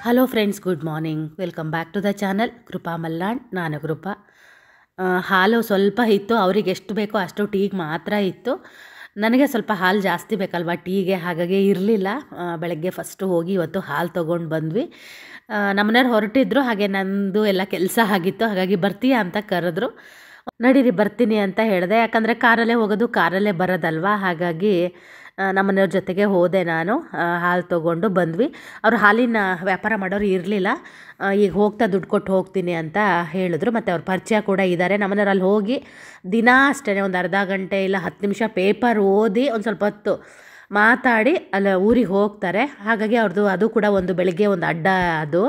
Hello friends, good morning. Welcome back to the channel Krupa Malnad. ನಾನು ಕೃಪಾ. ಹಾಲು ಸ್ವಲ್ಪ ಇತ್ತು, ಅವ್ರಿಗೆ ಎಷ್ಟು ಬೇಕೋ ಅಷ್ಟು ಟೀಗೆ ಮಾತ್ರ ಇತ್ತು. ನನಗೆ ಸ್ವಲ್ಪ ಹಾಲು ಜಾಸ್ತಿ ಬೇಕಲ್ವ ಟೀಗೆ, ಹಾಗಾಗಿ ಇರಲಿಲ್ಲ. ಬೆಳಗ್ಗೆ ಫಸ್ಟು ಹೋಗಿ ಇವತ್ತು ಹಾಲು ತೊಗೊಂಡು ಬಂದ್ವಿ. ನಮ್ಮನೆಯವ್ರು ಹೊರಟಿದ್ರು, ಹಾಗೆ ನಂದು ಎಲ್ಲ ಕೆಲಸ ಆಗಿತ್ತು, ಹಾಗಾಗಿ ಬರ್ತೀಯಾ ಅಂತ ಕರೆದ್ರು. ನಡೀರಿ ಬರ್ತೀನಿ ಅಂತ ಹೇಳಿದೆ, ಯಾಕಂದರೆ ಕಾರಲ್ಲೇ ಹೋಗೋದು ಕಾರಲ್ಲೇ ಬರೋದಲ್ವ, ಹಾಗಾಗಿ ನಮ್ಮನೆಯವ್ರ ಜೊತೆಗೆ ಹೋದೆ ನಾನು. ಹಾಲು ತೊಗೊಂಡು ಬಂದ್ವಿ. ಅವರು ಹಾಲಿನ ವ್ಯಾಪಾರ ಮಾಡೋರು ಇರಲಿಲ್ಲ. ಈಗ ಹೋಗ್ತಾ ದುಡ್ಡು ಕೊಟ್ಟು ಹೋಗ್ತೀನಿ ಅಂತ ಹೇಳಿದ್ರು. ಮತ್ತು ಅವ್ರ ಪರಿಚಯ ಕೂಡ ಇದ್ದಾರೆ. ನಮ್ಮನೆಯವ್ರು ಅಲ್ಲಿ ಹೋಗಿ ದಿನ ಅಷ್ಟೇ ಒಂದು ಅರ್ಧ ಗಂಟೆ ಇಲ್ಲ 10 ನಿಮಿಷ ಪೇಪರ್ ಓದಿ ಒಂದು ಸ್ವಲ್ಪ ಹೊತ್ತು ಮಾತಾಡಿ ಅಲ್ಲಿ ಊರಿಗೆ ಹೋಗ್ತಾರೆ. ಹಾಗಾಗಿ ಅವ್ರದ್ದು ಅದು ಕೂಡ ಒಂದು ಬೆಳಗ್ಗೆ ಒಂದು ಅಡ್ಡ ಅದು.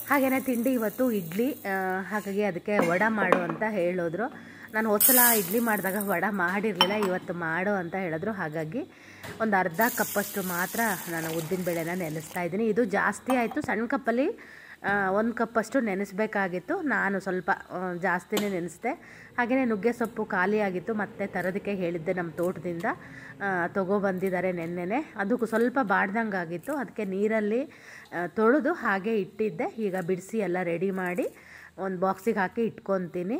ಹಾಗೆಯೇ ತಿಂಡಿ ಇವತ್ತು ಇಡ್ಲಿ, ಹಾಗಾಗಿ ಅದಕ್ಕೆ ವಡೆ ಮಾಡು ಅಂತ ಹೇಳಿದ್ರು. ನಾನು ಹೋದ್ಸಲ ಇಡ್ಲಿ ಮಾಡಿದಾಗ ವಡೆ ಮಾಡಿರಲಿಲ್ಲ, ಇವತ್ತು ಮಾಡು ಅಂತ ಹೇಳಿದ್ರು. ಹಾಗಾಗಿ ಒಂದು ಅರ್ಧ ಕಪ್ಪಷ್ಟು ಮಾತ್ರ ನಾನು ಉದ್ದಿನಬೇಳೆನ ನೆನೆಸ್ತಾ ಇದ್ದೀನಿ. ಇದು ಜಾಸ್ತಿ ಆಯಿತು, ಸಣ್ಣ ಕಪ್ಪಲ್ಲಿ 1 ಕಪ್ಪಷ್ಟು ನೆನೆಸ್ಬೇಕಾಗಿತ್ತು. ನಾನು ಸ್ವಲ್ಪ ಜಾಸ್ತಿನೇ ನೆನೆಸಿದೆ. ಹಾಗೆಯೇ ನುಗ್ಗೆ ಸೊಪ್ಪು ಖಾಲಿಯಾಗಿತ್ತು, ಮತ್ತು ತರೋದಕ್ಕೆ ಹೇಳಿದ್ದೆ ನಮ್ಮ ತೋಟದಿಂದ. ತೊಗೊಬಂದಿದ್ದಾರೆ ನೆನ್ನೆನೆ. ಅದಕ್ಕೂ ಸ್ವಲ್ಪ ಬಾಡ್ದಂಗೆ ಆಗಿತ್ತು, ಅದಕ್ಕೆ ನೀರಲ್ಲಿ ತೊಳೆದು ಹಾಗೆ ಇಟ್ಟಿದ್ದೆ. ಈಗ ಬಿಡಿಸಿ ಎಲ್ಲ ರೆಡಿ ಮಾಡಿ ಒಂದು ಬಾಕ್ಸಿಗೆ ಹಾಕಿ ಇಟ್ಕೊತೀನಿ.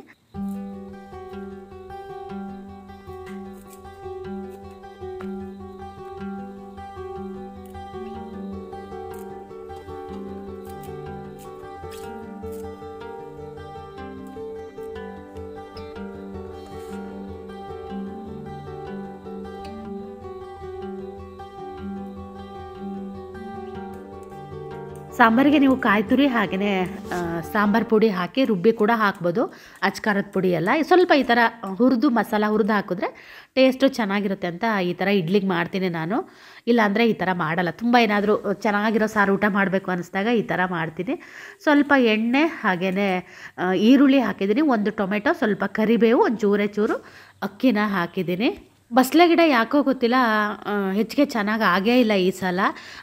ಸಾಂಬಾರಿಗೆ ನೀವು ಕಾಯಿ ತುರಿ ಹಾಗೆಯೇ ಸಾಂಬಾರು ಪುಡಿ ಹಾಕಿ ರುಬ್ಬಿ ಕೂಡ ಹಾಕ್ಬೋದು. ಅಚ್ಕಾರದ ಪುಡಿ ಎಲ್ಲ ಸ್ವಲ್ಪ ಈ ಥರ ಹುರಿದು ಮಸಾಲ ಹುರಿದು ಹಾಕಿದ್ರೆ ಟೇಸ್ಟು ಚೆನ್ನಾಗಿರುತ್ತೆ ಅಂತ ಈ ಥರ ಇಡ್ಲಿಗೆ ಮಾಡ್ತೀನಿ ನಾನು. ಇಲ್ಲಾಂದರೆ ಈ ಥರ ಮಾಡಲ್ಲ. ತುಂಬ ಏನಾದರೂ ಚೆನ್ನಾಗಿರೋ ಸಾರು ಊಟ ಮಾಡಬೇಕು ಅನ್ನಿಸ್ದಾಗ ಈ ಥರ ಮಾಡ್ತೀನಿ. ಸ್ವಲ್ಪ ಎಣ್ಣೆ ಹಾಗೆಯೇ ಈರುಳ್ಳಿ ಹಾಕಿದ್ದೀನಿ, 1 ಟೊಮೆಟೊ, ಸ್ವಲ್ಪ ಕರಿಬೇವು, ಒಂದು ಚೂರು ಅಕ್ಕಿನ ಹಾಕಿದ್ದೀನಿ. ಬಸಳೆ ಗಿಡ ಯಾಕೋ ಗೊತ್ತಿಲ್ಲ ಹೆಚ್ಚಿಗೆ ಚೆನ್ನಾಗಿ ಆಗೇ ಇಲ್ಲ ಈ ಸಲ.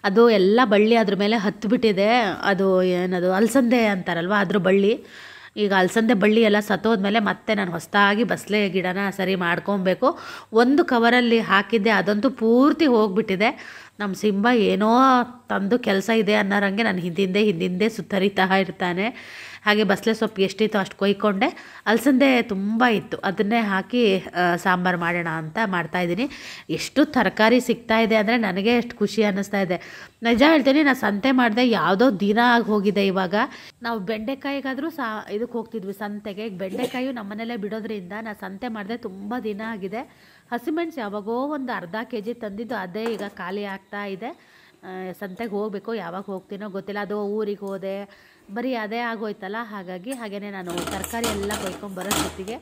ಅದು ಎಲ್ಲ ಬಳ್ಳಿ ಅದ್ರ ಮೇಲೆ ಹತ್ತಿಬಿಟ್ಟಿದೆ. ಅದು ಏನದು ಅಲಸಂದೆ ಅಂತಾರಲ್ವ, ಅದ್ರ ಬಳ್ಳಿ. ಈಗ ಅಲಸಂದೆ ಬಳ್ಳಿ ಎಲ್ಲ ಸತ್ತೋದ್ಮೇಲೆ ಮತ್ತೆ ನಾನು ಹೊಸದಾಗಿ ಬಸಳೆ ಗಿಡನ ಸರಿ ಮಾಡ್ಕೊಬೇಕು. ಒಂದು ಕವರಲ್ಲಿ ಹಾಕಿದ್ದೆ, ಅದಂತೂ ಪೂರ್ತಿ ಹೋಗಿಬಿಟ್ಟಿದೆ. ನಮ್ಮ ಸಿಂಬ ಏನೋ ತಂದು ಕೆಲಸ ಇದೆ ಅನ್ನೋರಂಗೆ ನಾನು ಹಿಂದಿಂದೆ ಸುತ್ತರಿತಾ ಇರ್ತಾನೆ. ಹಾಗೆ ಬಸಳೆ ಸೊಪ್ಪು ಎಷ್ಟಿತ್ತು ಅಷ್ಟು ಕೊಯ್ಕೊಂಡೆ. ಅಲಸಂದೆ ತುಂಬ ಇತ್ತು, ಅದನ್ನೇ ಹಾಕಿ ಸಾಂಬಾರು ಮಾಡೋಣ ಅಂತ ಮಾಡ್ತಾಯಿದ್ದೀನಿ. ಎಷ್ಟು ತರಕಾರಿ ಸಿಗ್ತಾಯಿದೆ ಅಂದರೆ ನನಗೆ ಎಷ್ಟು ಖುಷಿ ಅನ್ನಿಸ್ತಾ ಇದೆ. ನಿಜ ಹೇಳ್ತೀನಿ, ನಾನು ಸಂತೆ ಮಾಡಿದೆ ಯಾವುದೋ ದಿನ ಆಗಿ ಹೋಗಿದೆ. ಇವಾಗ ನಾವು ಬೆಂಡೆಕಾಯಿಗಾದರೂ ಇದಕ್ಕೆ ಹೋಗ್ತಿದ್ವಿ ಸಂತೆಗೆ. ಈಗ ಬೆಂಡೆಕಾಯಿ ನಮ್ಮನೆಯಲ್ಲೇ ಬಿಡೋದ್ರಿಂದ ನಾನು ಸಂತೆ ಮಾಡಿದೆ ತುಂಬ ದಿನ ಆಗಿದೆ. ಹಸಿಮೆಣ್ಸು ಯಾವಾಗೋ ಒಂದು ಅರ್ಧ kg ತಂದಿದ್ದು, ಅದೇ ಈಗ ಖಾಲಿ ಆಗ್ತಾ ಇದೆ. ಸಂತೆಗೆ ಹೋಗಬೇಕು, ಯಾವಾಗ ಹೋಗ್ತೀನೋ ಗೊತ್ತಿಲ್ಲ. ಅದು ಊರಿಗೆ ಹೋದೆ, ಬರೀ ಅದೇ ಆಗೋಯ್ತಲ್ಲ. ಹಾಗೆಯೇ ನಾನು ತರಕಾರಿ ಎಲ್ಲ ಕೊಯ್ಕೊಂಬರೋ ಜೊತೆಗೆ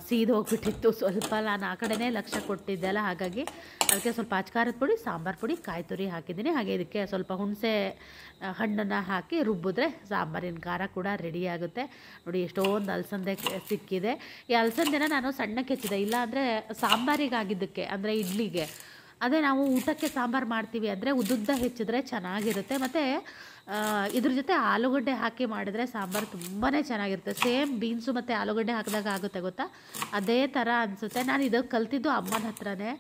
ಸೀದು ಹೋಗ್ಬಿಟ್ಟಿತ್ತು. ಸ್ವಲ್ಪ ನಾನು ಆ ಕಡೆನೇ ಲಕ್ಷ್ಯ ಕೊಟ್ಟಿದ್ದೆಲ್ಲ, ಹಾಗಾಗಿ ಅದಕ್ಕೆ ಸ್ವಲ್ಪ ಅಚ್ಕಾರದ ಪುಡಿ, ಸಾಂಬಾರು ಪುಡಿ, ಕಾಯಿ ತುರಿ ಹಾಕಿದ್ದೀನಿ. ಹಾಗೆ ಇದಕ್ಕೆ ಸ್ವಲ್ಪ ಹುಣಸೆ ಹಣ್ಣನ್ನು ಹಾಕಿ ರುಬ್ಬಿದ್ರೆ ಸಾಂಬಾರಿನ ಖಾರ ಕೂಡ ರೆಡಿ ಆಗುತ್ತೆ. ನೋಡಿ ಎಷ್ಟೊಂದು ಅಲಸಂದೆ ಸಿಕ್ಕಿದೆ. ಈ ಅಲಸಂದೆನ ನಾನು ಸಣ್ಣಕ್ಕೆ ಹೆಚ್ಚಿದೆ, ಇಲ್ಲಾಂದರೆ ಸಾಂಬಾರಿಗಾಗಿದ್ದಕ್ಕೆ ಅಂದರೆ ಇಡ್ಲಿಗೆ. ಅದೇ ನಾವು ಊಟಕ್ಕೆ ಸಾಂಬಾರು ಮಾಡ್ತೀವಿ ಅಂದರೆ ಉದ್ದುದ್ದ ಹೆಚ್ಚಿದ್ರೆ ಚೆನ್ನಾಗಿರುತ್ತೆ. ಮತ್ತು ಇದ್ರ ಜೊತೆ ಆಲೂಗಡ್ಡೆ ಹಾಕಿ ಮಾಡಿದ್ರೆ ಸಾಂಬಾರು ತುಂಬಾ ಚೆನ್ನಾಗಿರುತ್ತೆ. ಸೇಮ್ ಬೀನ್ಸು ಮತ್ತು ಆಲೂಗಡ್ಡೆ ಹಾಕಿದಾಗ ಆಗುತ್ತೆ ಗೊತ್ತಾ, ಅದೇ ಥರ ಅನಿಸುತ್ತೆ. ನಾನು ಇದಕ್ಕೆ ಕಲ್ತಿದ್ದು ಅಮ್ಮನ ಹತ್ರನೇ.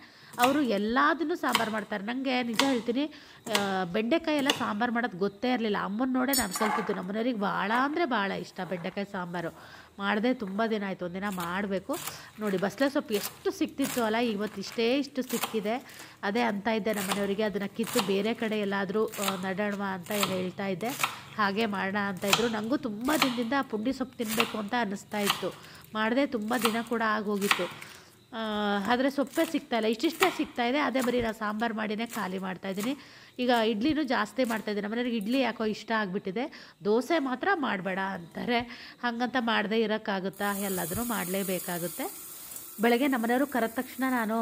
ಅವರು ಎಲ್ಲದನ್ನು ಸಾಂಬಾರು ಮಾಡ್ತಾರೆ. ನನಗೆ ನಿಜ ಹೇಳ್ತೀನಿ, ಬೆಂಡೆಕಾಯಿ ಎಲ್ಲ ಸಾಂಬಾರು ಮಾಡೋದು ಗೊತ್ತೇ ಇರಲಿಲ್ಲ. ಅಮ್ಮನ ನೋಡೇ ನಾನು ಕಲ್ತಿದ್ದು. ನಮ್ಮನೆಯವ್ರಿಗೆ ಭಾಳ ಅಂದರೆ ಭಾಳ ಇಷ್ಟ ಬೆಂಡೆಕಾಯಿ ಸಾಂಬಾರು. ಮಾಡದೆ ತುಂಬ ದಿನ ಆಯಿತು, ಒಂದಿನ ಮಾಡಬೇಕು. ನೋಡಿ ಬಸಳೆ ಸೊಪ್ಪು ಎಷ್ಟು ಸಿಕ್ತಿತ್ತು ಅಲ್ಲ, ಇವತ್ತು ಇಷ್ಟು ಸಿಕ್ಕಿದೆ. ಅದೇ ಅಂತ ಇದ್ದೆ ನಮ್ಮನೆಯವರಿಗೆ, ಅದನ್ನು ಕಿತ್ತು ಬೇರೆ ಕಡೆ ಎಲ್ಲಾದರೂ ನಡೋಣ ಅಂತ ಹೇಳ್ತಾ ಇದ್ದೆ. ಹಾಗೆ ಮಾಡೋಣ ಅಂತ ಇದ್ದರು. ನನಗೂ ತುಂಬ ದಿನದಿಂದ ಪುಂಡಿ ಸೊಪ್ಪು ತಿನ್ನಬೇಕು ಅಂತ ಅನ್ನಿಸ್ತಾ ಇತ್ತು. ಮಾಡದೆ ತುಂಬ ದಿನ ಕೂಡ ಆಗೋಗಿತ್ತು. ಆದರೆ ಸೊಪ್ಪೇ ಸಿಗ್ತಾಯಿಲ್ಲ, ಇಷ್ಟಿಷ್ಟೇ ಸಿಗ್ತಾಯಿದೆ. ಅದೇ ಬರೀ ನಾನು ಸಾಂಬಾರು ಮಾಡಿನೇ ಖಾಲಿ ಮಾಡ್ತಾಯಿದ್ದೀನಿ. ಈಗ ಇಡ್ಲಿನೂ ಜಾಸ್ತಿ ಮಾಡ್ತಾಯಿದ್ದೀನಿ. ನಮ್ಮನೆಯವ್ರಿಗೆ ಇಡ್ಲಿ ಯಾಕೋ ಇಷ್ಟ ಆಗಿಬಿಟ್ಟಿದೆ. ದೋಸೆ ಮಾತ್ರ ಮಾಡಬೇಡ ಅಂತಾರೆ. ಹಾಗಂತ ಮಾಡದೇ ಇರೋಕ್ಕಾಗುತ್ತಾ, ಎಲ್ಲದನ್ನೂ ಮಾಡಲೇಬೇಕಾಗುತ್ತೆ. ಬೆಳಗ್ಗೆ ನಮ್ಮನೆಯವರು ಕರೆದ ತಕ್ಷಣ ನಾನು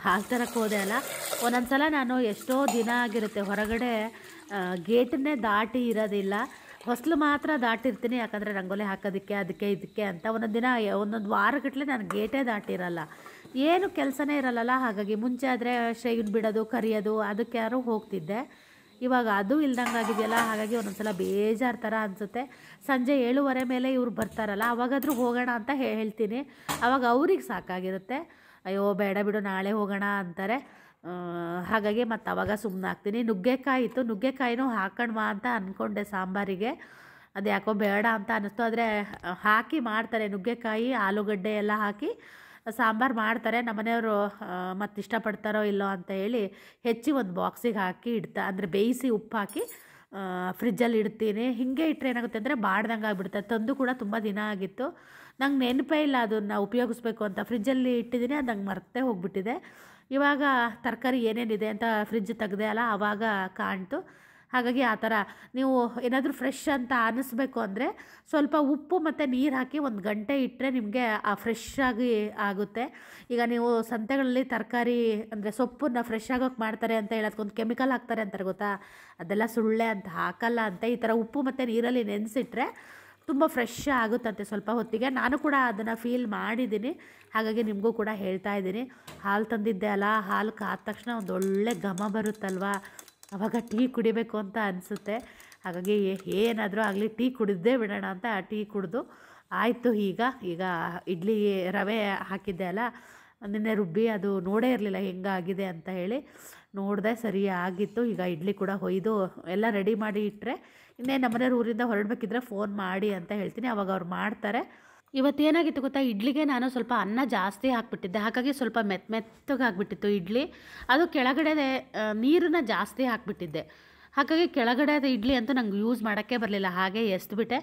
ಹಾಲು ತರಕ್ಕೆ ಹೋದೆ ಅಲ್ಲ, ಒಂದೊಂದು ಸಲ ನಾನು ಎಷ್ಟೋ ದಿನ ಆಗಿರುತ್ತೆ ಹೊರಗಡೆ ಗೇಟನ್ನೇ ದಾಟಿ ಇರೋದಿಲ್ಲ, ಹೊಸಲು ಮಾತ್ರ ದಾಟಿರ್ತೀನಿ. ಯಾಕಂದರೆ ರಂಗೋಲಿ ಹಾಕೋದಕ್ಕೆ ಅದಕ್ಕೆ ಇದಕ್ಕೆ ಅಂತ ಒಂದೊಂದು ದಿನ ಒಂದೊಂದು ವಾರಗಟ್ಟಲೆ ನಾನು ಗೇಟೇ ದಾಟಿರಲ್ಲ, ಏನು ಕೆಲಸನೇ ಇರಲ್ಲಲ್ಲ. ಹಾಗಾಗಿ ಮುಂಚೆ ಆದರೆ ಶೈನ್ ಬಿಡೋದು ಕರಿಯೋದು ಅದಕ್ಕೆ ಯಾರು ಹೋಗ್ತಿದ್ದೆ. ಇವಾಗ ಅದು ಇಲ್ದಂಗೆ ಆಗಿದೆಯಲ್ಲ, ಹಾಗಾಗಿ ಒಂದೊಂದು ಸಲ ಬೇಜಾರು ಥರ ಅನಿಸುತ್ತೆ. ಸಂಜೆ 7:30 ಮೇಲೆ ಇವ್ರು ಬರ್ತಾರಲ್ಲ, ಅವಾಗಾದರೂ ಹೋಗೋಣ ಅಂತ ಹೇಳ್ತೀನಿ. ಆವಾಗ ಅವ್ರಿಗೆ ಸಾಕಾಗಿರುತ್ತೆ, ಅಯ್ಯೋ ಬೇಡ ಬಿಡು ನಾಳೆ ಹೋಗೋಣ ಅಂತಾರೆ. ಹಾಗಾಗಿ ಮತ್ತು ಅವಾಗ ಸುಮ್ಮನೆ ಆಗ್ತೀನಿ. ನುಗ್ಗೆಕಾಯಿ ಇತ್ತು, ನುಗ್ಗೆಕಾಯಿನೂ ಹಾಕೋಣವಾ ಅಂತ ಅಂದ್ಕೊಂಡೆ ಸಾಂಬಾರಿಗೆ, ಅದು ಯಾಕೋ ಬೇಡ ಅಂತ ಅನ್ನಿಸ್ತು. ಆದರೆ ಹಾಕಿ ಮಾಡ್ತಾರೆ, ನುಗ್ಗೆಕಾಯಿ ಆಲೂಗಡ್ಡೆ ಎಲ್ಲ ಹಾಕಿ ಸಾಂಬಾರು ಮಾಡ್ತಾರೆ. ನಮ್ಮನೆಯವರು ಮತ್ತು ಇಷ್ಟಪಡ್ತಾರೋ ಇಲ್ಲೋ ಅಂತ ಹೇಳಿ ಹೆಚ್ಚಿ ಒಂದು ಬಾಕ್ಸಿಗೆ ಹಾಕಿ ಅಂದರೆ ಬೇಯಿಸಿ ಉಪ್ಪು ಹಾಕಿ ಫ್ರಿಜ್ಜಲ್ಲಿ ಇಡ್ತೀನಿ. ಹೀಗೆ ಇಟ್ಟರೆ ಏನಾಗುತ್ತೆ ಅಂದರೆ ಬಾಡ್ದಂಗೆ ಆಗಿಬಿಡುತ್ತೆ. ತಂದು ಕೂಡ ತುಂಬ ದಿನ ಆಗಿತ್ತು, ನಂಗೆ ನೆನಪೇ ಇಲ್ಲ ಅದನ್ನು ಉಪಯೋಗಿಸ್ಬೇಕು ಅಂತ. ಫ್ರಿಜ್ಜಲ್ಲಿ ಇಟ್ಟಿದ್ದೀನಿ, ಅದು ನಂಗೆ ಮರ್ತೇ ಹೋಗ್ಬಿಟ್ಟಿದೆ. ಇವಾಗ ತರಕಾರಿ ಏನೇನಿದೆ ಅಂತ ಫ್ರಿಜ್ ತೆಗ್ದೆ ಅಲ್ಲ, ಆವಾಗ ಕಾಣ್ತು. ಹಾಗಾಗಿ ಆ ಥರ ನೀವು ಏನಾದರೂ ಫ್ರೆಶ್ ಅಂತ ಅನ್ನಿಸ್ಬೇಕು ಅಂದರೆ ಸ್ವಲ್ಪ ಉಪ್ಪು ಮತ್ತು ನೀರು ಹಾಕಿ 1 ಗಂಟೆ ಇಟ್ಟರೆ ನಿಮಗೆ ಆ ಫ್ರೆಶ್ ಆಗಿ ಆಗುತ್ತೆ. ಈಗ ನೀವು ಸಂತೆಗಳಲ್ಲಿ ತರಕಾರಿ ಅಂದರೆ ಸೊಪ್ಪನ್ನ ಫ್ರೆಶ್ ಆಗೋಕ್ಕೆ ಮಾಡ್ತಾರೆ ಅಂತ ಹೇಳೋದಕ್ಕೊಂದು ಕೆಮಿಕಲ್ ಹಾಕ್ತಾರೆ ಅಂತಾರೆ ಗೊತ್ತಾ, ಅದೆಲ್ಲ ಸುಳ್ಳೆ ಅಂತ, ಹಾಕಲ್ಲ ಅಂತ. ಈ ಥರ ಉಪ್ಪು ಮತ್ತು ನೀರಲ್ಲಿ ನೆನೆಸಿಟ್ರೆ ತುಂಬ ಫ್ರೆಶ್ ಆಗುತ್ತಂತೆ ಸ್ವಲ್ಪ ಹೊತ್ತಿಗೆ. ನಾನು ಕೂಡ ಅದನ್ನು ಫೀಲ್ ಮಾಡಿದ್ದೀನಿ, ಹಾಗಾಗಿ ನಿಮಗೂ ಕೂಡ ಹೇಳ್ತಾ ಇದ್ದೀನಿ. ಹಾಲು ತಂದಿದ್ದೆ ಅಲ್ಲ, ಹಾಲು ಕಾದ ತಕ್ಷಣ ಒಂದು ಒಳ್ಳೆ ಘಮ ಬರುತ್ತಲ್ವ, ಆವಾಗ ಟೀ ಕುಡಿಬೇಕು ಅಂತ ಅನಿಸುತ್ತೆ. ಹಾಗಾಗಿ ಏನಾದರೂ ಆಗಲಿ ಟೀ ಕುಡಿದೇ ಬಿಡೋಣ ಅಂತ ಟೀ ಕುಡಿದು ಆಯಿತು. ಈಗ ಇಡ್ಲಿ ರವೆ ಹಾಕಿದ್ದೆ ಅಲ್ಲ, ನಿನ್ನೆ ರುಬ್ಬಿ ಅದು ನೋಡೇ ಇರಲಿಲ್ಲ ಹೆಂಗಾಗಿದೆ ಅಂತ ಹೇಳಿ, ನೋಡಿದೆ ಸರಿ ಆಗಿತ್ತು. ಈಗ ಇಡ್ಲಿ ಕೂಡ ಹೊಯ್ದು ಎಲ್ಲ ರೆಡಿ ಮಾಡಿ ಇಟ್ಟರೆ ಇನ್ನೇ ನಮ್ಮನೆಯವ್ರು ಊರಿಂದ ಹೊರಡಬೇಕಿದ್ರೆ ಫೋನ್ ಮಾಡಿ ಅಂತ ಹೇಳ್ತೀನಿ, ಅವಾಗ ಅವ್ರು ಮಾಡ್ತಾರೆ. ಇವತ್ತೇನಾಗಿತ್ತು ಗೊತ್ತಾ, ಇಡ್ಲಿಗೆ ನಾನು ಸ್ವಲ್ಪ ಅನ್ನ ಜಾಸ್ತಿ ಹಾಕ್ಬಿಟ್ಟಿದ್ದೆ, ಹಾಗಾಗಿ ಸ್ವಲ್ಪ ಮೆತ್ತಗಾಗ್ಬಿಟ್ಟಿತ್ತು ಇಡ್ಲಿ. ಅದು ಕೆಳಗಡೆ ನೀರನ್ನ ಜಾಸ್ತಿ ಹಾಕ್ಬಿಟ್ಟಿದ್ದೆ, ಹಾಗಾಗಿ ಕೆಳಗಡೆ ಇಡ್ಲಿ ಅಂತೂ ನಂಗೆ ಯೂಸ್ ಮಾಡೋಕ್ಕೆ ಬರಲಿಲ್ಲ, ಹಾಗೆ ಎಸ್ದುಬಿಟ್ಟೆ.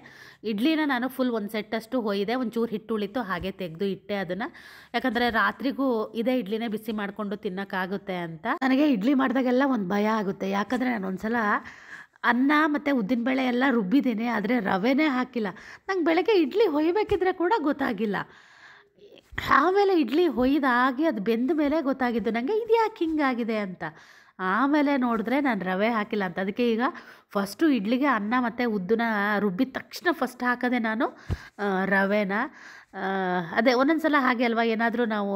ಇಡ್ಲಿನ ನಾನು ಫುಲ್ ಒಂದು ಸೆಟ್ಟಷ್ಟು ಹೊಯ್ದೆ, ಒಂಚೂರು ಹಿಟ್ಟು ಉಳಿತು ಹಾಗೆ ತೆಗೆದು ಇಟ್ಟೆ ಅದನ್ನು. ಯಾಕಂದರೆ ರಾತ್ರಿಗೂ ಇದೇ ಇಡ್ಲಿನೇ ಬಿಸಿ ಮಾಡಿಕೊಂಡು ತಿನ್ನೋಕ್ಕಾಗುತ್ತೆ ಅಂತ. ನನಗೆ ಇಡ್ಲಿ ಮಾಡಿದಾಗೆಲ್ಲ ಒಂದು ಭಯ ಆಗುತ್ತೆ, ಯಾಕಂದರೆ ನಾನು ಒಂದ್ಸಲ ಅನ್ನ ಮತ್ತು ಉದ್ದಿನಬೇಳೆ ಎಲ್ಲ ರುಬ್ಬಿದ್ದೀನಿ, ಆದರೆ ರವೆನೇ ಹಾಕಿಲ್ಲ. ನಂಗೆ ಬೆಳಗ್ಗೆ ಇಡ್ಲಿ ಹೊಯ್ಬೇಕಿದ್ರೆ ಕೂಡ ಗೊತ್ತಾಗಿಲ್ಲ. ಆಮೇಲೆ ಇಡ್ಲಿ ಹೊಯ್ದಾಗಿ ಅದು ಬೆಂದ ಮೇಲೆ ಗೊತ್ತಾಗಿದ್ದು ನನಗೆ ಇದು ಯಾಕೆ ಹಿಂಗಾಗಿದೆ ಅಂತ. ಆಮೇಲೆ ನೋಡಿದ್ರೆ ನಾನು ರವೆ ಹಾಕಿಲ್ಲ ಅಂತ. ಅದಕ್ಕೆ ಈಗ ಫಸ್ಟು ಇಡ್ಲಿಗೆ ಅನ್ನ ಮತ್ತು ಉದ್ದನ್ನ ರುಬ್ಬಿದ ತಕ್ಷಣ ಫಸ್ಟ್ ಹಾಕೋದೆ ನಾನು ರವೆನ. ಅದೇ ಒಂದೊಂದು ಸಲ ಹಾಗೆ ಅಲ್ವಾ, ಏನಾದರೂ ನಾವು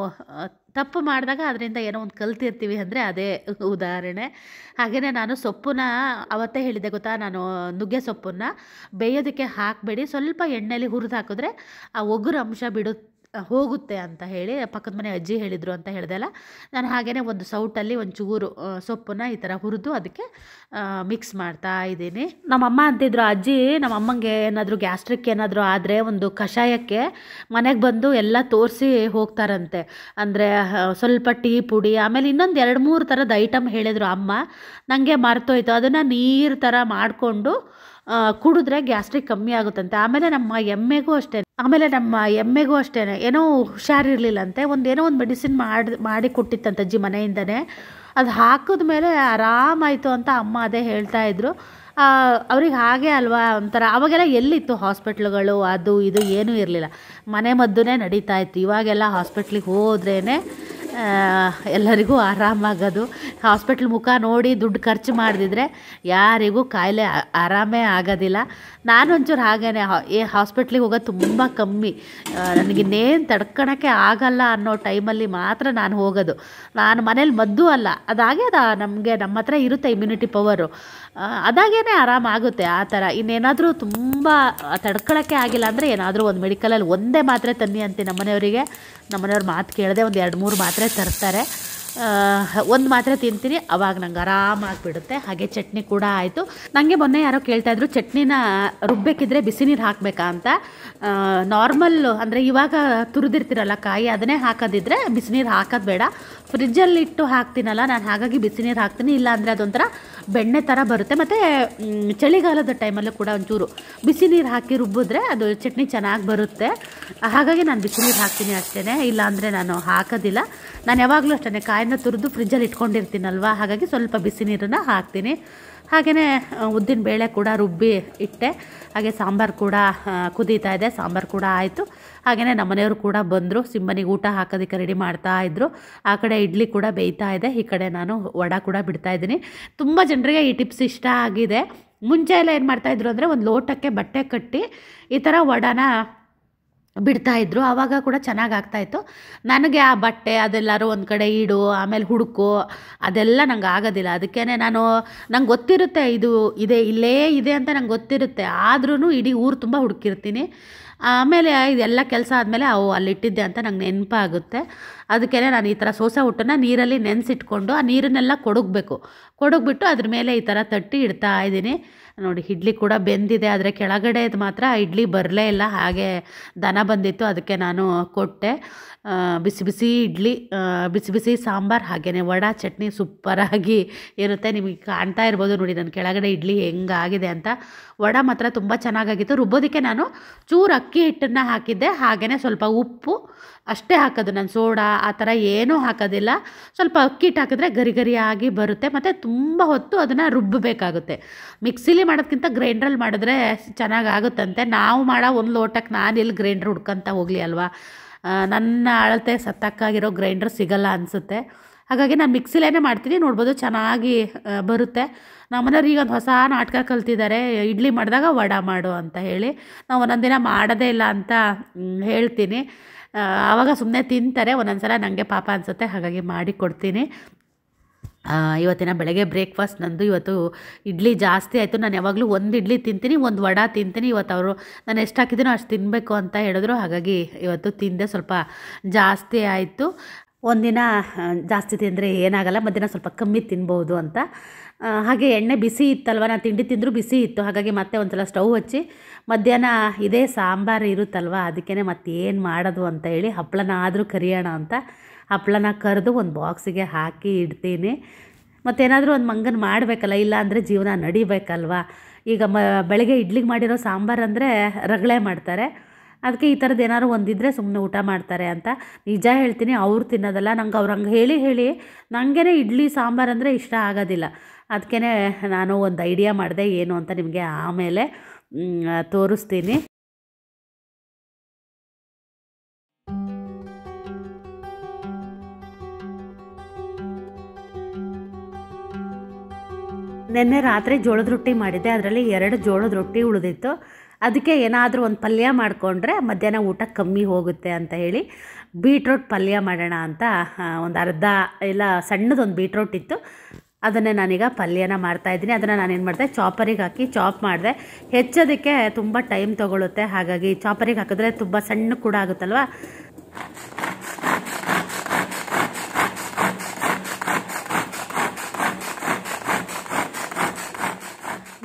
ತಪ್ಪು ಮಾಡಿದಾಗ ಅದರಿಂದ ಏನೋ ಒಂದು ಕಲ್ತಿರ್ತೀವಿ ಅಂದರೆ ಅದೇ ಉದಾಹರಣೆ. ಹಾಗೆಯೇ ನಾನು ಸೊಪ್ಪನ್ನ ಅವತ್ತೇ ಹೇಳಿದೆ ಗೊತ್ತಾ, ನಾನು ನುಗ್ಗೆ ಸೊಪ್ಪನ್ನು ಬೇಯೋದಕ್ಕೆ ಹಾಕಬೇಡಿ, ಸ್ವಲ್ಪ ಎಣ್ಣೆಯಲ್ಲಿ ಹುರಿದು ಹಾಕಿದ್ರೆ ಆ ಒಗ್ಗರ ಅಂಶ ಹೋಗುತ್ತೆ ಅಂತ ಹೇಳಿ ಪಕ್ಕದ ಮನೆ ಅಜ್ಜಿ ಹೇಳಿದರು ಅಂತ ಹೇಳಿದೆ ಅಲ್ಲ. ನಾನು ಹಾಗೆಯೇ ಒಂದು ಸೌಟಲ್ಲಿ ಒಂಚೂರು ಸೊಪ್ಪನ್ನ ಈ ಥರ ಹುರಿದು ಅದಕ್ಕೆ ಮಿಕ್ಸ್ ಮಾಡ್ತಾ ಇದ್ದೀನಿ. ನಮ್ಮಮ್ಮ ಅಂತಿದ್ರು, ಅಜ್ಜಿ ನಮ್ಮಮ್ಮಂಗೆ ಏನಾದರೂ ಗ್ಯಾಸ್ಟ್ರಿಕ್ ಏನಾದರೂ ಆದರೆ ಒಂದು ಕಷಾಯಕ್ಕೆ ಮನೆಗೆ ಬಂದು ಎಲ್ಲ ತೋರಿಸಿ ಹೋಗ್ತಾರಂತೆ. ಅಂದರೆ ಸ್ವಲ್ಪ ಟೀ ಪುಡಿ, ಆಮೇಲೆ ಇನ್ನೊಂದು 2-3 ಥರದ ಐಟಮ್ ಹೇಳಿದರು ಅಮ್ಮ, ನನಗೆ ಮರ್ತೋಯ್ತು. ಅದನ್ನು ನೀರು ಥರ ಮಾಡಿಕೊಂಡು ಕುಡಿದ್ರೆ ಗ್ಯಾಸ್ಟ್ರಿಕ್ ಕಮ್ಮಿ ಆಗುತ್ತಂತೆ. ಆಮೇಲೆ ನಮ್ಮ ಎಮ್ಮೆಗೂ ಅಷ್ಟೇ ಏನೋ ಹುಷಾರಿರಲಿಲ್ಲಂತೆ, ಏನೋ ಒಂದು ಮೆಡಿಸಿನ್ ಮಾಡಿ ಕೊಟ್ಟಿತ್ತಂತೆ ಅಜ್ಜಿ ಮನೆಯಿಂದನೇ. ಅದು ಹಾಕಿದ ಮೇಲೆ ಆರಾಮಾಯಿತು ಅಂತ ಅಮ್ಮ ಅದೇ ಹೇಳ್ತಾಯಿದ್ರು. ಅವ್ರಿಗೆ ಹಾಗೆ ಅಲ್ವಾ ಒಂಥರ. ಆವಾಗೆಲ್ಲ ಎಲ್ಲಿತ್ತು ಹಾಸ್ಪಿಟ್ಲುಗಳು ಅದು ಇದು ಏನೂ ಇರಲಿಲ್ಲ, ಮನೆ ಮದ್ದುನೇ ನಡೀತಾ ಇತ್ತು. ಇವಾಗೆಲ್ಲ ಹಾಸ್ಪಿಟ್ಲಿಗೆ ಹೋದ್ರೇ ಎಲ್ಲರಿಗೂ ಆರಾಮಾಗೋದು. ಹಾಸ್ಪಿಟ್ಲ್ ಮುಖ ನೋಡಿ ದುಡ್ಡು ಖರ್ಚು ಮಾಡಿದ್ರೆ ಯಾರಿಗೂ ಕಾಯಿಲೆ ಆರಾಮೇ ಆಗೋದಿಲ್ಲ. ನಾನೊಂಚೂರು ಹಾಗೇನೆ ಹಾಸ್ಪಿಟ್ಲಿಗೆ ಹೋಗೋದು ತುಂಬ ಕಮ್ಮಿ. ನನಗಿನ್ನೇನು ತಡ್ಕೊಳಕ್ಕೆ ಆಗಲ್ಲ ಅನ್ನೋ ಟೈಮಲ್ಲಿ ಮಾತ್ರ ನಾನು ಹೋಗೋದು. ನಾನು ಮನೇಲಿ ಮದ್ದು ಅಲ್ಲ, ಅದಾಗೆ ನಮ್ಮ ಹತ್ರ ಇರುತ್ತೆ ಇಮ್ಯುನಿಟಿ ಪವರು, ಅದಾಗೇ ಆರಾಮಾಗುತ್ತೆ ಆ ಥರ. ಇನ್ನೇನಾದರೂ ತುಂಬ ತಡ್ಕೊಳಕ್ಕೆ ಆಗಿಲ್ಲ ಅಂದರೆ ಏನಾದರೂ ಒಂದು ಮೆಡಿಕಲಲ್ಲಿ ಒಂದೇ ಮಾತ್ರೆ ತನ್ನಿ ಅಂತೆ ನಮ್ಮನೆಯವರಿಗೆ. ನಮ್ಮನೆಯವ್ರ ಮಾತು ಕೇಳದೆ ಒಂದು 2-3 ಮಾತ್ರೆ ತರ್ತಾರೆ. ಒಂದು ಮಾತ್ರೆ ತಿಂತೀನಿ, ಅವಾಗ ನಂಗೆ ಆರಾಮಾಗಿಬಿಡುತ್ತೆ. ಹಾಗೆ ಚಟ್ನಿ ಕೂಡ ಆಯಿತು. ನನಗೆ ಮೊನ್ನೆ ಯಾರೋ ಕೇಳ್ತಾಯಿದ್ರು ಚಟ್ನಿನ ರುಬ್ಬೇಕಿದ್ರೆ ಬಿಸಿ ನೀರು ಹಾಕಬೇಕಾ ಅಂತ. ನಾರ್ಮಲ್ ಅಂದರೆ ಇವಾಗ ತುರಿದಿರ್ತಿರಲ್ಲ ಕಾಯಿ, ಅದನ್ನೇ ಹಾಕೋದಿದ್ರೆ ಬಿಸಿ ನೀರು ಹಾಕೋದು ಬೇಡ. ಫ್ರಿಜ್ಜಲ್ಲಿ ಇಟ್ಟು ಹಾಕ್ತೀನಲ್ಲ ನಾನು, ಹಾಗಾಗಿ ಬಿಸಿ ನೀರು ಹಾಕ್ತೀನಿ. ಇಲ್ಲಾಂದರೆ ಅದೊಂಥರ ಬೆಣ್ಣೆ ಥರ ಬರುತ್ತೆ. ಮತ್ತು ಚಳಿಗಾಲದ ಟೈಮಲ್ಲೂ ಕೂಡ ಒಂಚೂರು ಬಿಸಿ ನೀರು ಹಾಕಿ ರುಬ್ಬಿದ್ರೆ ಅದು ಚಟ್ನಿ ಚೆನ್ನಾಗಿ ಬರುತ್ತೆ. ಹಾಗಾಗಿ ನಾನು ಬಿಸಿ ನೀರು ಹಾಕ್ತೀನಿ ಅಷ್ಟೇ, ಇಲ್ಲಾಂದರೆ ನಾನು ಹಾಕೋದಿಲ್ಲ. ನಾನು ಯಾವಾಗಲೂ ಅಷ್ಟೇ ಕಾಯಿನ ತುರಿದು ಫ್ರಿಜ್ಜಲ್ಲಿ ಇಟ್ಕೊಂಡಿರ್ತೀನಲ್ವ, ಹಾಗಾಗಿ ಸ್ವಲ್ಪ ಬಿಸಿ ನೀರನ್ನು ಹಾಕ್ತೀನಿ. ಹಾಗೆಯೇ ಉದ್ದಿನ ಬೇಳೆ ಕೂಡ ರುಬ್ಬಿ ಇಟ್ಟೆ. ಹಾಗೆ ಸಾಂಬಾರು ಕೂಡ ಕುದೀತಾ ಇದೆ. ಸಾಂಬಾರು ಕೂಡ ಆಯಿತು. ಹಾಗೆಯೇ ನಮ್ಮನೆಯವರು ಕೂಡ ಬಂದರು. ಸಿಂಬನಿಗೆ ಊಟ ಹಾಕೋದಕ್ಕೆ ರೆಡಿ ಮಾಡ್ತಾಯಿದ್ರು. ಆ ಕಡೆ ಇಡ್ಲಿ ಕೂಡ ಬೇಯ್ತಾ ಇದೆ. ಈ ಕಡೆ ನಾನು ವಡೆ ಕೂಡ ಬಿಡ್ತಾಯಿದ್ದೀನಿ. ತುಂಬ ಜನರಿಗೆ ಈ ಟಿಪ್ಸ್ ಇಷ್ಟ ಆಗಿದೆ. ಮುಂಚೆ ಎಲ್ಲ ಏನು ಮಾಡ್ತಾಯಿದ್ರು ಅಂದರೆ ಒಂದು ಲೋಟಕ್ಕೆ ಬಟ್ಟೆ ಕಟ್ಟಿ ಈ ಥರ ವಡೆನ ಬಿಡ್ತಾಯಿದ್ರು. ಆವಾಗ ಕೂಡ ಚೆನ್ನಾಗಿ ಆಗ್ತಾಯಿತ್ತು. ನನಗೆ ಆ ಬಟ್ಟೆ ಅದೆಲ್ಲರೂ ಒಂದು ಕಡೆ ಇಡು, ಆಮೇಲೆ ಹುಡುಕು, ಅದೆಲ್ಲ ನಂಗೆ ಆಗೋದಿಲ್ಲ. ಅದಕ್ಕೇ ನಂಗೆ ಗೊತ್ತಿರುತ್ತೆ ಇದು ಇದೆ, ಇಲ್ಲೇ ಇದೆ ಅಂತ ನಂಗೆ ಗೊತ್ತಿರುತ್ತೆ. ಆದ್ರೂ ಇಡೀ ಊರು ತುಂಬ ಹುಡುಕಿರ್ತೀನಿ. ಆಮೇಲೆ ಇದೆಲ್ಲ ಕೆಲಸ ಆದಮೇಲೆ ಅವು ಅಲ್ಲಿಟ್ಟಿದ್ದೆ ಅಂತ ನಂಗೆ ನೆನಪಾಗುತ್ತೆ. ಅದಕ್ಕೇ ನಾನು ಈ ಥರ ಸೋಸೆ ಹಿಟ್ಟನ್ನ ನೀರಲ್ಲಿ ನೆನೆಸಿಟ್ಕೊಂಡು ಆ ನೀರನ್ನೆಲ್ಲ ಕೊಡಗ್ಬಿಟ್ಟು ಅದ್ರ ಮೇಲೆ ಈ ಥರ ತಟ್ಟಿ ಇಡ್ತಾ ಇದ್ದೀನಿ. ನೋಡಿ, ಇಡ್ಲಿ ಕೂಡ ಬೆಂದಿದೆ. ಆದರೆ ಕೆಳಗಡೆದು ಮಾತ್ರ ಇಡ್ಲಿ ಬರಲೇ ಇಲ್ಲ. ಹಾಗೆ ದನ ಬಂದಿತ್ತು, ಅದಕ್ಕೆ ನಾನು ಕೊಟ್ಟೆ. ಬಿಸಿ ಬಿಸಿ ಇಡ್ಲಿ, ಬಿಸಿ ಬಿಸಿ ಸಾಂಬಾರು, ಹಾಗೆಯೇ ವಡೆ ಚಟ್ನಿ ಸೂಪರಾಗಿ ಇರುತ್ತೆ. ನಿಮಗೆ ಕಾಣ್ತಾ ಇರ್ಬೋದು ನೋಡಿ ನನ್ನ ಕೆಳಗಡೆ ಇಡ್ಲಿ ಹೆಂಗಾಗಿದೆ ಅಂತ. ವಡೆ ಮಾತ್ರ ತುಂಬ ಚೆನ್ನಾಗಾಗಿತ್ತು. ರುಬ್ಬೋದಕ್ಕೆ ನಾನು ಚೂರು ಅಕ್ಕಿ ಹಿಟ್ಟನ್ನು ಹಾಕಿದ್ದೆ. ಹಾಗೆಯೇ ಸ್ವಲ್ಪ ಉಪ್ಪು ಅಷ್ಟೇ ಹಾಕೋದು. ನಾನು ಸೋಡಾ ಆ ಥರ ಏನೂ ಹಾಕೋದಿಲ್ಲ. ಸ್ವಲ್ಪ ಅಕ್ಕಿ ಹಿಟ್ಟು ಹಾಕಿದ್ರೆ ಗರಿ ಗರಿಯಾಗಿ ಬರುತ್ತೆ. ಮತ್ತು ತುಂಬ ಹೊತ್ತು ಅದನ್ನು ರುಬ್ಬಬೇಕಾಗುತ್ತೆ. ಮಿಕ್ಸಿಲಿ ಮಾಡೋದಕ್ಕಿಂತ ಗ್ರೈಂಡ್ರಲ್ಲಿ ಮಾಡಿದ್ರೆ ಚೆನ್ನಾಗಾಗುತ್ತಂತೆ. ನಾವು ಮಾಡೋ ಒಂದು ಲೋಟಕ್ಕೆ ನಾನು ಎಲ್ಲಿ ಗ್ರೈಂಡ್ರ್ ಹುಡ್ಕೊಂತ ಹೋಗಲಿ ಅಲ್ವಾ. ನನ್ನ ಅಳತೆ ಸತ್ತಕ್ಕಾಗಿರೋ ಗ್ರೈಂಡ್ರ್ ಸಿಗಲ್ಲ ಅನಿಸುತ್ತೆ. ಹಾಗಾಗಿ ನಾನು ಮಿಕ್ಸಿಲೇ ಮಾಡ್ತೀನಿ. ನೋಡ್ಬೋದು ಚೆನ್ನಾಗಿ ಬರುತ್ತೆ. ನಮ್ಮನೆಯವ್ರು ಈಗ ಒಂದು ಹೊಸ ನಾಟಕ ಕಲ್ತಿದ್ದಾರೆ, ಇಡ್ಲಿ ಮಾಡಿದಾಗ ವಡೆ ಮಾಡು ಅಂತ ಹೇಳಿ. ನಾವು ಒಂದೊಂದು ದಿನ ಮಾಡೋದೇ ಇಲ್ಲ ಅಂತ ಹೇಳ್ತೀನಿ. ಆವಾಗ ಸುಮ್ಮನೆ ತಿಂತಾರೆ. ಒಂದೊಂದು ಸಲ ನನಗೆ ಪಾಪ ಅನಿಸುತ್ತೆ, ಹಾಗಾಗಿ ಮಾಡಿ ಕೊಡ್ತೀನಿ. ಇವತ್ತಿನ ಬೆಳಗ್ಗೆ ಬ್ರೇಕ್ಫಾಸ್ಟ್ ನಂದು ಇವತ್ತು ಇಡ್ಲಿ ಜಾಸ್ತಿ ಆಯಿತು. ನಾನು ಯಾವಾಗಲೂ ಒಂದು ಇಡ್ಲಿ ತಿಂತೀನಿ, ಒಂದು ವಡೆ ತಿಂತೀನಿ. ಇವತ್ತು ಅವರು ನಾನು ಎಷ್ಟು ಹಾಕಿದ್ದೀನೋ ಅಷ್ಟು ತಿನ್ನಬೇಕು ಅಂತ ಹೇಳಿದ್ರು. ಹಾಗಾಗಿ ಇವತ್ತು ತಿಂದೆ, ಸ್ವಲ್ಪ ಜಾಸ್ತಿ ಆಯಿತು. ಒಂದಿನ ಜಾಸ್ತಿ ತಿಂದರೆ ಏನಾಗಲ್ಲ, ಮಧ್ಯಾಹ್ನ ಸ್ವಲ್ಪ ಕಮ್ಮಿ ತಿನ್ಬೋದು ಅಂತ. ಹಾಗೆ ಎಣ್ಣೆ ಬಿಸಿ ಇತ್ತಲ್ವ, ನಾನು ತಿಂಡಿ ತಿಂದರೂ ಬಿಸಿ ಇತ್ತು. ಹಾಗಾಗಿ ಮತ್ತೆ ಒಂದು ಸಲ ಸ್ಟವ್ ಹಚ್ಚಿ ಮಧ್ಯಾಹ್ನ ಇದೇ ಸಾಂಬಾರು ಇರುತ್ತಲ್ವ, ಅದಕ್ಕೇ ಮತ್ತೆ ಏನು ಮಾಡೋದು ಅಂತ ಹೇಳಿ ಹಪ್ಪಳನ ಆದರೂ ಕರಿಯೋಣ ಅಂತ ಹಪ್ಪಳನ ಕರೆದು ಒಂದು ಬಾಕ್ಸಿಗೆ ಹಾಕಿ ಇಡ್ತೀನಿ. ಮತ್ತೇನಾದರೂ ಒಂದು ಮಂಗನ ಮಾಡಬೇಕಲ್ಲ, ಇಲ್ಲ ಅಂದರೆ ಜೀವನ ನಡಿಬೇಕಲ್ವ. ಈಗ ಬೆಳಗ್ಗೆ ಇಡ್ಲಿಗೆ ಮಾಡಿರೋ ಸಾಂಬಾರು ಅಂದರೆ ರಗಳೆ ಮಾಡ್ತಾರೆ. ಅದಕ್ಕೆ ಈ ಥರದ್ದು ಏನಾದ್ರು ಒಂದಿದ್ರೆ ಸುಮ್ಮನೆ ಊಟ ಮಾಡ್ತಾರೆ ಅಂತ. ನಿಜ ಹೇಳ್ತೀನಿ, ಅವ್ರು ತಿನ್ನೋದಲ್ಲ. ನಂಗೆ ಅವ್ರು ಹಂಗೆ ಹೇಳಿ ನನಗೇ ಇಡ್ಲಿ ಸಾಂಬಾರು ಅಂದರೆ ಇಷ್ಟ ಆಗೋದಿಲ್ಲ. ಅದಕ್ಕೇ ನಾನು ಒಂದು ಐಡಿಯಾ ಮಾಡಿದೆ, ಏನು ಅಂತ ನಿಮಗೆ ಆಮೇಲೆ ತೋರಿಸ್ತೀನಿ. ನಿನ್ನೆ ರಾತ್ರಿ ಜೋಳದ ರೊಟ್ಟಿ ಮಾಡಿದ್ದೆ. ಅದರಲ್ಲಿ 2 ಜೋಳದ ರೊಟ್ಟಿ ಉಳಿದಿತ್ತು. ಅದಕ್ಕೆ ಏನಾದರೂ ಒಂದು ಪಲ್ಯ ಮಾಡಿಕೊಂಡ್ರೆ ಮಧ್ಯಾಹ್ನ ಊಟ ಕಮ್ಮಿ ಹೋಗುತ್ತೆ ಅಂತ ಹೇಳಿ ಬೀಟ್ರೋಟ್ ಪಲ್ಯ ಮಾಡೋಣ ಅಂತ ಒಂದು ಅರ್ಧ ಇಲ್ಲ ಸಣ್ಣದೊಂದು ಬೀಟ್ರೋಟ್ ಇತ್ತು. ಅದನ್ನೇ ನಾನೀಗ ಪಲ್ಯನ ಮಾಡ್ತಾಯಿದ್ದೀನಿ. ಅದನ್ನು ನಾನೇನು ಮಾಡಿದೆ, ಚಾಪರಿಗೆ ಹಾಕಿ ಚಾಪ್ ಮಾಡಿದೆ. ಹೆಚ್ಚೋದಕ್ಕೆ ತುಂಬ ಟೈಮ್ ತೊಗೊಳುತ್ತೆ. ಹಾಗಾಗಿ ಚಾಪರಿಗೆ ಹಾಕಿದ್ರೆ ತುಂಬ ಸಣ್ಣ ಕೂಡ ಆಗುತ್ತಲ್ವ.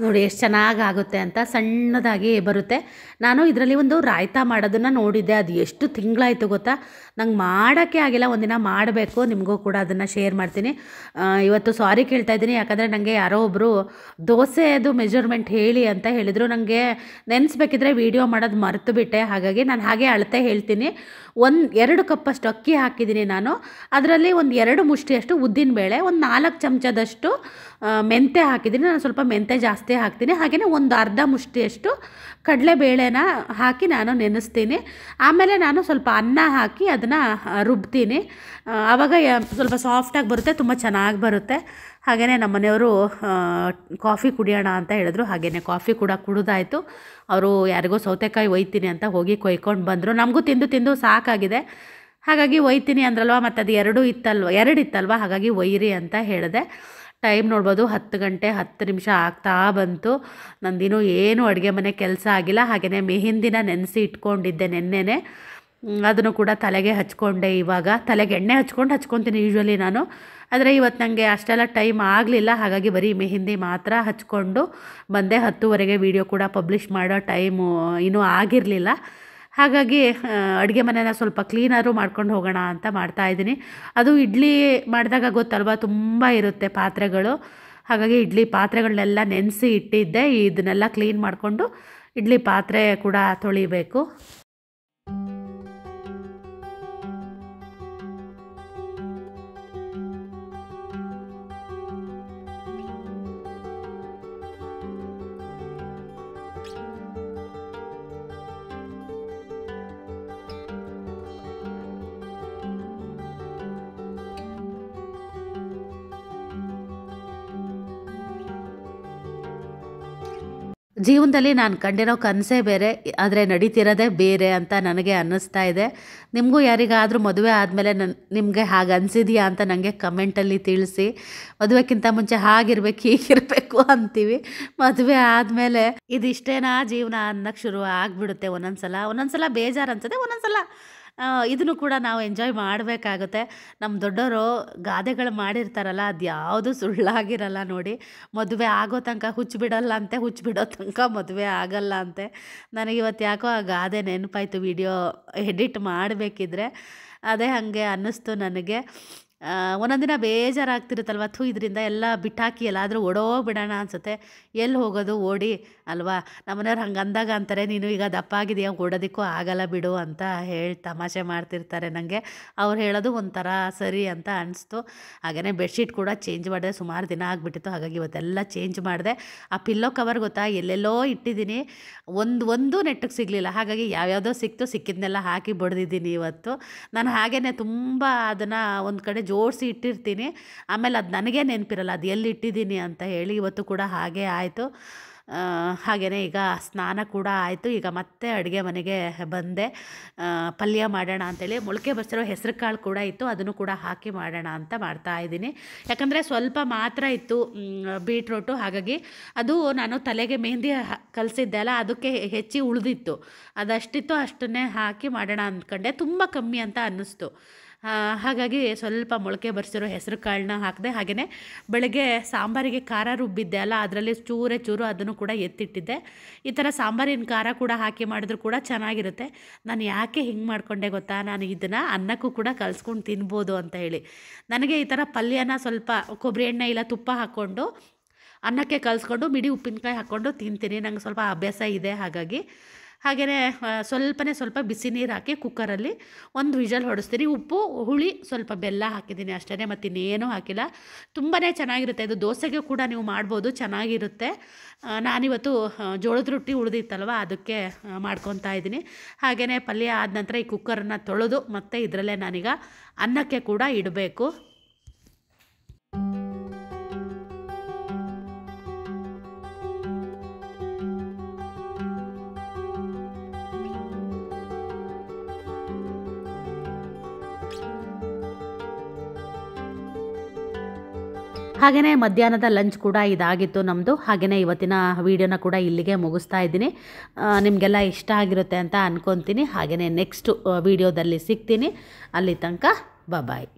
ನೋಡಿ ಎಷ್ಟು ಚೆನ್ನಾಗಾಗುತ್ತೆ ಅಂತ, ಸಣ್ಣದಾಗಿ ಬರುತ್ತೆ. ನಾನು ಇದರಲ್ಲಿ ಒಂದು ರಾಯ್ತ ಮಾಡೋದನ್ನು ನೋಡಿದ್ದೆ. ಅದು ಎಷ್ಟು ತಿಂಗಳಾಯಿತು ಗೊತ್ತಾ, ನಂಗೆ ಮಾಡೋಕ್ಕೆ ಆಗಿಲ್ಲ. ಒಂದಿನ ಮಾಡಬೇಕು, ನಿಮಗೂ ಕೂಡ ಅದನ್ನು ಶೇರ್ ಮಾಡ್ತೀನಿ. ಇವತ್ತು ಸಾರಿ ಕೇಳ್ತಾ ಇದ್ದೀನಿ, ಯಾಕಂದರೆ ನನಗೆ ಯಾರೋ ಒಬ್ಬರು ದೋಸೆದು ಮೆಜರ್ಮೆಂಟ್ ಹೇಳಿ ಅಂತ ಹೇಳಿದರು. ನನಗೆ ನೆನೆಸ್ಬೇಕಿದ್ರೆ ವೀಡಿಯೋ ಮಾಡೋದು ಮರೆತು ಬಿಟ್ಟೆ. ಹಾಗಾಗಿ ನಾನು ಹಾಗೆ ಅಳತೆ ಹೇಳ್ತೀನಿ. 2 ಕಪ್ಪಷ್ಟು ಅಕ್ಕಿ ಹಾಕಿದ್ದೀನಿ ನಾನು. ಅದರಲ್ಲಿ ಒಂದು 2 ಮುಷ್ಟಿಯಷ್ಟು ಉದ್ದಿನಬೇಳೆ, ಒಂದು 4 ಚಮಚದಷ್ಟು ಮೆಂತೆ ಹಾಕಿದ್ದೀನಿ. ನಾನು ಸ್ವಲ್ಪ ಮೆಂತೆ ಜಾಸ್ತಿ ಹಾಕ್ತೀನಿ. ಹಾಗೆಯೇ ಒಂದು ಅರ್ಧ ಮುಷ್ಟಿಯಷ್ಟು ಕಡಲೆಬೇಳೆನ ಹಾಕಿ ನಾನು ನೆನೆಸ್ತೀನಿ. ಆಮೇಲೆ ನಾನು ಸ್ವಲ್ಪ ಅನ್ನ ಹಾಕಿ ಅದನ್ನು ರುಬ್ತೀನಿ. ಆವಾಗ ಸ್ವಲ್ಪ ಸಾಫ್ಟಾಗಿ ಬರುತ್ತೆ, ತುಂಬ ಚೆನ್ನಾಗಿ ಬರುತ್ತೆ. ಹಾಗೆಯೇ ನಮ್ಮ ಮನೆಯವರು ಕಾಫಿ ಕುಡಿಯೋಣ ಅಂತ ಹೇಳಿದ್ರು. ಹಾಗೆಯೇ ಕಾಫಿ ಕೂಡ ಕುಡಿದಾಯಿತು. ಅವರು ಯಾರಿಗೋ ಸೌತೆಕಾಯಿ ಒಯ್ತೀನಿ ಅಂತ ಹೋಗಿ ಕೊಯ್ಕೊಂಡು ಬಂದರು. ನಮಗೂ ತಿಂದು ಸಾಕಾಗಿದೆ. ಹಾಗಾಗಿ ಒಯ್ತೀನಿ ಅಂದ್ರಲ್ವ, ಮತ್ತು ಅದು 2 ಇತ್ತಲ್ವ, ಹಾಗಾಗಿ ಒಯ್ಯಿರಿ ಅಂತ ಹೇಳಿದೆ. ಟೈಮ್ ನೋಡ್ಬೋದು 10 ಗಂಟೆ 10 ನಿಮಿಷ ಆಗ್ತಾ ಬಂತು. ನಂದಿನ್ನೂ ಏನು ಅಡುಗೆ ಮನೆ ಕೆಲಸ ಆಗಿಲ್ಲ. ಹಾಗೆಯೇ ಮೆಹಂದಿನ ನೆನೆಸಿ ಇಟ್ಕೊಂಡಿದ್ದೆ ನೆನ್ನೆನೇ. ಅದನ್ನು ಕೂಡ ತಲೆಗೆ ಹಚ್ಕೊಂಡೆ. ಇವಾಗ ತಲೆಗೆ ಎಣ್ಣೆ ಹಚ್ಕೊತೀನಿ ಯೂಶ್ವಲಿ ನಾನು. ಆದರೆ ಇವತ್ತು ನನಗೆ ಅಷ್ಟೆಲ್ಲ ಟೈಮ್ ಆಗಲಿಲ್ಲ. ಹಾಗಾಗಿ ಬರೀ ಮೆಹಂದಿ ಮಾತ್ರ ಹಚ್ಕೊಂಡು ಬಂದೆ. 10:30ಗೆ ವೀಡಿಯೋ ಕೂಡ ಪಬ್ಲಿಷ್ ಮಾಡೋ ಟೈಮು ಇನ್ನೂ ಆಗಿರಲಿಲ್ಲ. ಹಾಗಾಗಿ ಅಡುಗೆ ಮನೆನ ಸ್ವಲ್ಪ ಕ್ಲೀನಾದ್ರು ಮಾಡ್ಕೊಂಡು ಹೋಗೋಣ ಅಂತ ಮಾಡ್ತಾಯಿದ್ದೀನಿ. ಅದು ಇಡ್ಲಿ ಮಾಡಿದಾಗ ಗೊತ್ತಲ್ವ, ತುಂಬ ಇರುತ್ತೆ ಪಾತ್ರೆಗಳು. ಹಾಗಾಗಿ ಇಡ್ಲಿ ಪಾತ್ರೆಗಳನ್ನೆಲ್ಲ ನೆನೆಸಿ ಇಟ್ಟಿದ್ದೆ. ಇದನ್ನೆಲ್ಲ ಕ್ಲೀನ್ ಮಾಡಿಕೊಂಡು ಇಡ್ಲಿ ಪಾತ್ರೆ ಕೂಡ ತೊಳಿಬೇಕು. ಜೀವನದಲ್ಲಿ ನಾನು ಕಂಡಿರೋ ಕನಸೇ ಬೇರೆ, ಆದರೆ ನಡೀತಿರೋದೇ ಬೇರೆ ಅಂತ ನನಗೆ ಅನ್ನಿಸ್ತಾ ಇದೆ. ನಿಮಗೂ ಯಾರಿಗಾದರೂ ಮದುವೆ ಆದಮೇಲೆ ನಿಮಗೆ ಹಾಗೆ ಅನಿಸಿದೆಯಾ ಅಂತ ನನಗೆ ಕಮೆಂಟಲ್ಲಿ ತಿಳಿಸಿ. ಮದುವೆಕ್ಕಿಂತ ಮುಂಚೆ ಹಾಗಿರ್ಬೇಕು ಹೀಗಿರಬೇಕು ಅಂತೀವಿ, ಮದುವೆ ಆದಮೇಲೆ ಇದಿಷ್ಟೇನಾ ಜೀವನ ಅನ್ನೋಕ್ಕೆ ಶುರು ಆಗಿಬಿಡುತ್ತೆ. ಒಂದೊಂದ್ಸಲ ಬೇಜಾರು ಅನ್ಸುತ್ತೆ, ಒಂದೊಂದ್ಸಲ ಇದನ್ನು ಕೂಡ ನಾವು ಎಂಜಾಯ್ ಮಾಡಬೇಕಾಗುತ್ತೆ. ನಮ್ಮ ದೊಡ್ಡವರು ಗಾದೆಗಳು ಮಾಡಿರ್ತಾರಲ್ಲ, ಅದು ಯಾವುದು ಸುಳ್ಳಾಗಿರಲ್ಲ ನೋಡಿ. ಮದುವೆ ಆಗೋ ತನಕ ಹುಚ್ಚಿಬಿಡಲ್ಲ ಅಂತೆ, ಹುಚ್ಚಿಬಿಡೋ ತನಕ ಮದುವೆ ಆಗಲ್ಲ ಅಂತೆ. ನನಗಿವತ್ತು ಯಾಕೋ ಆ ಗಾದೆ ನೆನಪಾಯಿತು, ವಿಡಿಯೋ ಎಡಿಟ್ ಮಾಡಬೇಕಿದ್ರೆ ಅದೇ ಹಾಗೆ ಅನ್ನಿಸ್ತು ನನಗೆ. ಒಂದೊಂದು ದಿನ ಬೇಜಾರಾಗ್ತಿರುತ್ತಲ್ವ, ಇದರಿಂದ ಎಲ್ಲ ಬಿಟ್ಟಾಕಿ ಎಲ್ಲಾದರೂ ಓಡೋಗ್ಬಿಡೋಣ ಅನಿಸುತ್ತೆ. ಎಲ್ಲಿ ಹೋಗೋದು ಓಡಿ ಅಲ್ವಾ. ನಮ್ಮನೆಯವ್ರು ಹಂಗೆ ಅಂದಾಗ ಅಂತಾರೆ, ನೀನು ಈಗ ದಪ್ಪ ಆಗಿದೆಯಾ, ಓಡೋದಕ್ಕೂ ಆಗಲ್ಲ ಬಿಡು ಅಂತ ಹೇಳಿ ತಮಾಷೆ ಮಾಡ್ತಿರ್ತಾರೆ ನನಗೆ. ಅವ್ರು ಹೇಳೋದು ಒಂಥರ ಸರಿ ಅಂತ ಅನಿಸ್ತು. ಹಾಗೆಯೇ ಬೆಡ್ಶೀಟ್ ಕೂಡ ಚೇಂಜ್ ಮಾಡಿದೆ, ಸುಮಾರು ದಿನ ಆಗಿಬಿಟ್ಟಿತ್ತು, ಹಾಗಾಗಿ ಇವತ್ತೆಲ್ಲ ಚೇಂಜ್ ಮಾಡಿದೆ. ಆ ಪಿಲ್ಲೋ ಕವರ್ ಗೊತ್ತಾ, ಎಲ್ಲೆಲ್ಲೋ ಇಟ್ಟಿದ್ದೀನಿ, ಒಂದು ನೆಟ್ಟಿಗೆ ಸಿಗಲಿಲ್ಲ. ಹಾಗಾಗಿ ಯಾವ್ಯಾವುದೋ ಸಿಕ್ಕಿದ್ನೆಲ್ಲ ಹಾಕಿ ಬಡ್ದಿದ್ದೀನಿ ಇವತ್ತು. ನಾನು ಹಾಗೇ ತುಂಬ ಅದನ್ನು ಒಂದು ಕಡೆ ಜೋಡಿಸಿ ಇಟ್ಟಿರ್ತೀನಿ, ಆಮೇಲೆ ಅದು ನನಗೇ ನೆನಪಿರಲ್ಲ ಅದು ಎಲ್ಲಿ ಇಟ್ಟಿದ್ದೀನಿ ಅಂತ ಹೇಳಿ. ಇವತ್ತು ಕೂಡ ಹಾಗೇ ಆಯಿತು. ಹಾಗೆಯೇ ಈಗ ಸ್ನಾನ ಕೂಡ ಆಯಿತು. ಈಗ ಮತ್ತೆ ಅಡುಗೆ ಮನೆಗೆ ಬಂದೆ. ಪಲ್ಯ ಮಾಡೋಣ ಅಂಥೇಳಿ ಮೊಳಕೆ ಬಸಿರೋ ಹೆಸರು ಕಾಳು ಕೂಡ ಇತ್ತು, ಅದನ್ನು ಕೂಡ ಹಾಕಿ ಮಾಡೋಣ ಅಂತ ಮಾಡ್ತಾಯಿದ್ದೀನಿ. ಯಾಕಂದರೆ ಸ್ವಲ್ಪ ಮಾತ್ರ ಇತ್ತು ಬೀಟ್ರೋಟು, ಹಾಗಾಗಿ ಅದು ನಾನು ತಲೆಗೆ ಮೆಹಂದಿ ಕಲಿಸಿದ್ದೆ ಅಲ್ಲ, ಅದಕ್ಕೆ ಹೆಚ್ಚಿ ಉಳಿದಿತ್ತು. ಅದಷ್ಟಿತ್ತು, ಅಷ್ಟನ್ನೇ ಹಾಕಿ ಮಾಡೋಣ ಅಂದ್ಕೊಂಡೆ. ತುಂಬ ಕಮ್ಮಿ ಅಂತ ಅನ್ನಿಸ್ತು. ಹಾಗಾಗಿ ಸ್ವಲ್ಪ ಮೊಳಕೆ ಬರಿಸಿರೋ ಹೆಸರು ಕಾಳನ್ನ ಹಾಕಿದೆ. ಹಾಗೆಯೇ ಬೆಳಗ್ಗೆ ಸಾಂಬಾರಿಗೆ ಖಾರ ರುಬ್ಬಿದ್ದೆ ಅಲ್ಲ, ಅದರಲ್ಲಿ ಚೂರು ಅದನ್ನು ಕೂಡ ಎತ್ತಿಟ್ಟಿದ್ದೆ. ಈ ಥರ ಸಾಂಬಾರಿನ ಖಾರ ಕೂಡ ಹಾಕಿ ಮಾಡಿದ್ರು ಕೂಡ ಚೆನ್ನಾಗಿರುತ್ತೆ. ನಾನು ಯಾಕೆ ಹಿಂಗೆ ಮಾಡಿಕೊಂಡೆ ಗೊತ್ತಾ, ನಾನು ಇದನ್ನು ಅನ್ನಕ್ಕೂ ಕೂಡ ಕಲಿಸ್ಕೊಂಡು ತಿನ್ಬೋದು ಅಂತ ಹೇಳಿ. ನನಗೆ ಈ ಥರ ಪಲ್ಯನ ಸ್ವಲ್ಪ ಕೊಬ್ಬರಿ ಎಣ್ಣೆ ಇಲ್ಲ ತುಪ್ಪ ಹಾಕ್ಕೊಂಡು ಅನ್ನಕ್ಕೆ ಕಲಿಸ್ಕೊಂಡು ಮಿಡಿ ಉಪ್ಪಿನಕಾಯಿ ಹಾಕ್ಕೊಂಡು ತಿಂತೀನಿ. ನಂಗೆ ಸ್ವಲ್ಪ ಅಭ್ಯಾಸ ಇದೆ. ಹಾಗೆಯೇ ಸ್ವಲ್ಪ ಬಿಸಿ ನೀರು ಹಾಕಿ ಕುಕ್ಕರಲ್ಲಿ ಒಂದು ವಿಷಲ್ ಹೊಡಿಸ್ತೀನಿ. ಉಪ್ಪು, ಹುಳಿ, ಸ್ವಲ್ಪ ಬೆಲ್ಲ ಹಾಕಿದ್ದೀನಿ ಅಷ್ಟೇ, ಮತ್ತು ಇನ್ನೇನೂ ಹಾಕಿಲ್ಲ. ತುಂಬಾ ಚೆನ್ನಾಗಿರುತ್ತೆ. ಇದು ದೋಸೆಗೆ ಕೂಡ ನೀವು ಮಾಡ್ಬೋದು, ಚೆನ್ನಾಗಿರುತ್ತೆ. ನಾನಿವತ್ತು ಜೋಳದ ರೊಟ್ಟಿ ಉಳಿದಿತ್ತಲ್ವ, ಅದಕ್ಕೆ ಮಾಡ್ಕೊತಾ ಇದ್ದೀನಿ. ಹಾಗೆಯೇ ಪಲ್ಯ ಆದ ನಂತರ ಈ ಕುಕ್ಕರನ್ನು ತೊಳೆದು ಮತ್ತು ಇದರಲ್ಲೇ ನಾನೀಗ ಅನ್ನಕ್ಕೆ ಕೂಡ ಇಡಬೇಕು. ಹಾಗೆಯೇ ಮಧ್ಯಾಹ್ನದ ಲಂಚ್ ಕೂಡ ಇದಾಗಿತ್ತು ನಮ್ಮದು. ಹಾಗೆಯೇ ಇವತ್ತಿನ ವೀಡಿಯೋನ ಕೂಡ ಇಲ್ಲಿಗೆ ಮುಗಿಸ್ತಾ ಇದ್ದೀನಿ. ನಿಮಗೆಲ್ಲ ಇಷ್ಟ ಆಗಿರುತ್ತೆ ಅಂತ ಅಂದ್ಕೊತೀನಿ. ಹಾಗೆಯೇ ನೆಕ್ಸ್ಟ್ ವೀಡಿಯೋದಲ್ಲಿ ಸಿಗ್ತೀನಿ. ಅಲ್ಲಿ ತನಕ ಬಾಯ್.